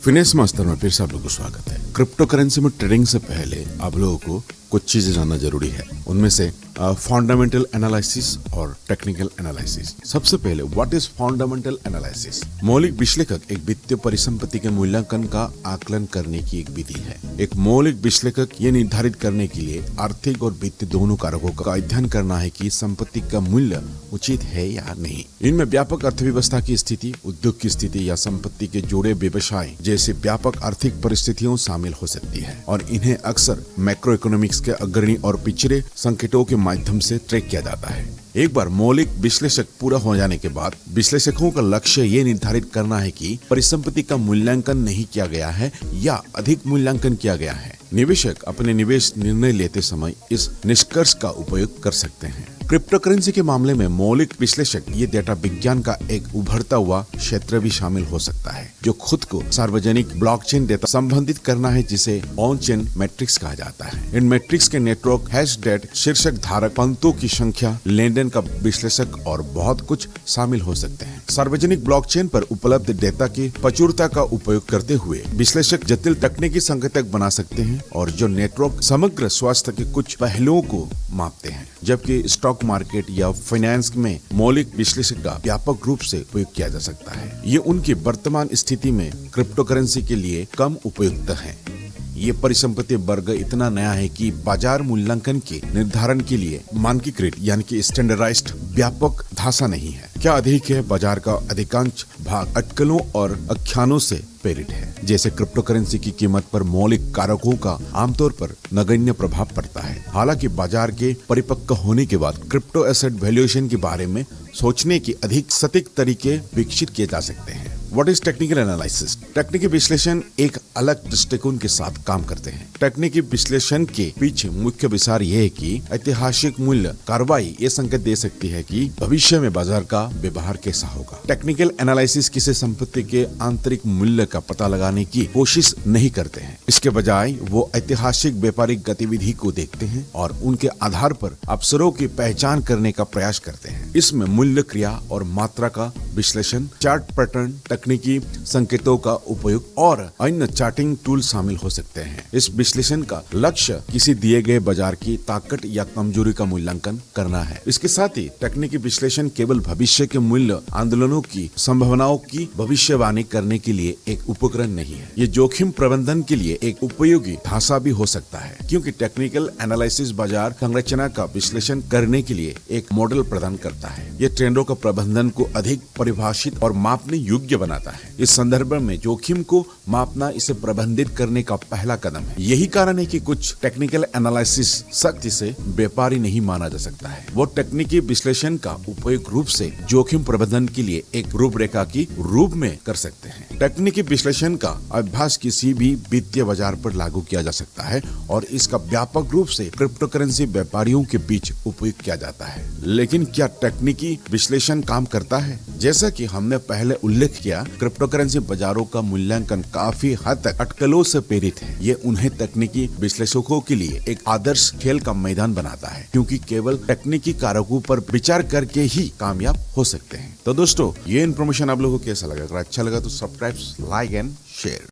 Finesse master में फिर से आप लोगों को स्वागत है। क्रिप्टो करेंसी में ट्रेडिंग से पहले आप लोगों को कुछ चीजें जानना जरूरी है। उनमें से फंडामेंटल एनालिसिस और टेक्निकल एनालिसिस। सबसे पहले व्हाट इज फंडामेंटल एनालिसिस? मौलिक विश्लेषक एक वित्तीय परिसंपत्ति के मूल्यांकन का आकलन करने की एक विधि है। एक मौलिक विश्लेषक ये निर्धारित करने के लिए आर्थिक और वित्तीय दोनों कारकों का अध्ययन करना है कि संपत्ति का मूल्य उचित है या नहीं। इनमें व्यापक अर्थव्यवस्था की स्थिति, उद्योग की स्थिति या संपत्ति के जुड़े व्यवसाय जैसे व्यापक आर्थिक परिस्थितियों शामिल हो सकती है और इन्हें अक्सर मैक्रो इकोनॉमिक्स के अग्रणी और पिछड़े संकेतों के माध्यम से ट्रैक किया जाता है। एक बार मौलिक विश्लेषक पूरा हो जाने के बाद विश्लेषकों का लक्ष्य ये निर्धारित करना है कि परिसंपत्ति का मूल्यांकन नहीं किया गया है या अधिक मूल्यांकन किया गया है। निवेशक अपने निवेश निर्णय लेते समय इस निष्कर्ष का उपयोग कर सकते हैं। क्रिप्टो करेंसी के मामले में मौलिक विश्लेषक ये डेटा विज्ञान का एक उभरता हुआ क्षेत्र भी शामिल हो सकता है, जो खुद को सार्वजनिक ब्लॉकचेन डेटा संबंधित करना है, जिसे ऑन चेन मैट्रिक्स कहा जाता है। इन मैट्रिक्स के नेटवर्क, हैश डेट, शीर्षक धारक, पंक्तों की संख्या, लेनदेन का विश्लेषक और बहुत कुछ शामिल हो सकते हैं। सार्वजनिक ब्लॉकचेन पर उपलब्ध डेटा की प्रचुरता का उपयोग करते हुए विश्लेषक जटिल तकनीकी संकेतक बना सकते हैं और जो नेटवर्क समग्र स्वास्थ्य के कुछ पहलुओं को मापते हैं, जबकि स्टॉक मार्केट या फाइनेंस में मौलिक विश्लेषक का व्यापक रूप से उपयोग किया जा सकता है। ये उनकी वर्तमान स्थिति में क्रिप्टो करेंसी के लिए कम उपयुक्त है। ये परिसंपत्ति वर्ग इतना नया है कि बाजार मूल्यांकन के निर्धारण के लिए मानकीकृत यानी कि स्टैंडर्डाइज्ड व्यापक ढांचा नहीं है। क्या अधिक है? बाजार का अधिकांश भाग अटकलों और आख्यानों से प्रेरित है। जैसे क्रिप्टो करेंसी की कीमत पर मौलिक कारकों का आमतौर पर नगण्य प्रभाव पड़ता है। हालांकि बाजार के परिपक्व होने के बाद क्रिप्टो एसेट वैल्यूएशन के बारे में सोचने के अधिक सटीक तरीके विकसित किए जा सकते हैं। What is technical analysis? तकनीकी विश्लेषण एक अलग दृष्टिकोण के साथ काम करते हैं। तकनीकी विश्लेषण के पीछे मुख्य विचार यह है कि ऐतिहासिक मूल्य कार्रवाई ये संकेत दे सकती है कि भविष्य में बाजार का व्यवहार कैसा होगा। टेक्निकल एनालिसिस किसी संपत्ति के आंतरिक मूल्य का पता लगाने की कोशिश नहीं करते हैं। इसके बजाय वो ऐतिहासिक व्यापारिक गतिविधि को देखते हैं और उनके आधार पर अवसरों की पहचान करने का प्रयास करते हैं। इसमें मूल्य, क्रिया और मात्रा का विश्लेषण, चार्ट पैटर्न, तकनीकी संकेतों का उपयोग और अन्य चार्टिंग टूल शामिल हो सकते हैं। इस विश्लेषण का लक्ष्य किसी दिए गए बाजार की ताकत या कमजोरी का मूल्यांकन करना है। इसके साथ ही तकनीकी विश्लेषण केवल भविष्य के मूल्य आंदोलनों की संभावनाओं की भविष्यवाणी करने के लिए एक उपकरण नहीं है। ये जोखिम प्रबंधन के लिए एक उपयोगी ढांचा भी हो सकता है, क्योंकि टेक्निकल एनालिसिस बाजार संरचना का विश्लेषण करने के लिए एक मॉडल प्रदान करता है। ये ट्रेंडों का प्रबंधन को अधिक परिभाषित और मापने योग्य बनाता है। इस संदर्भ में जोखिम को मापना इसे प्रबंधित करने का पहला कदम है। यही कारण है कि कुछ टेक्निकल एनालिसिस सख्ती से व्यापारी नहीं माना जा सकता है। वो तकनीकी विश्लेषण का उपयोग रूप से जोखिम प्रबंधन के लिए एक रूपरेखा की रूप में कर सकते हैं। तकनीकी विश्लेषण का अभ्यास किसी भी वित्तीय बाजार पर लागू किया जा सकता है और इसका व्यापक रूप से क्रिप्टो करेंसी व्यापारियों के बीच उपयोग किया जाता है। लेकिन क्या तकनीकी विश्लेषण काम करता है? जैसा कि हमने पहले उल्लेख किया, क्रिप्टो करेंसी बाजारों का मूल्यांकन काफी हद तक अटकलों से प्रेरित है। ये उन्हें तकनीकी विश्लेषकों के लिए एक आदर्श खेल का मैदान बनाता है, क्योंकि केवल तकनीकी कारकों पर विचार करके ही कामयाब हो सकते हैं। तो दोस्तों, ये इन्फॉर्मेशन आप लोगों को कैसा लगा? अगर अच्छा लगा तो सब्सक्राइब, लाइक एंड शेयर।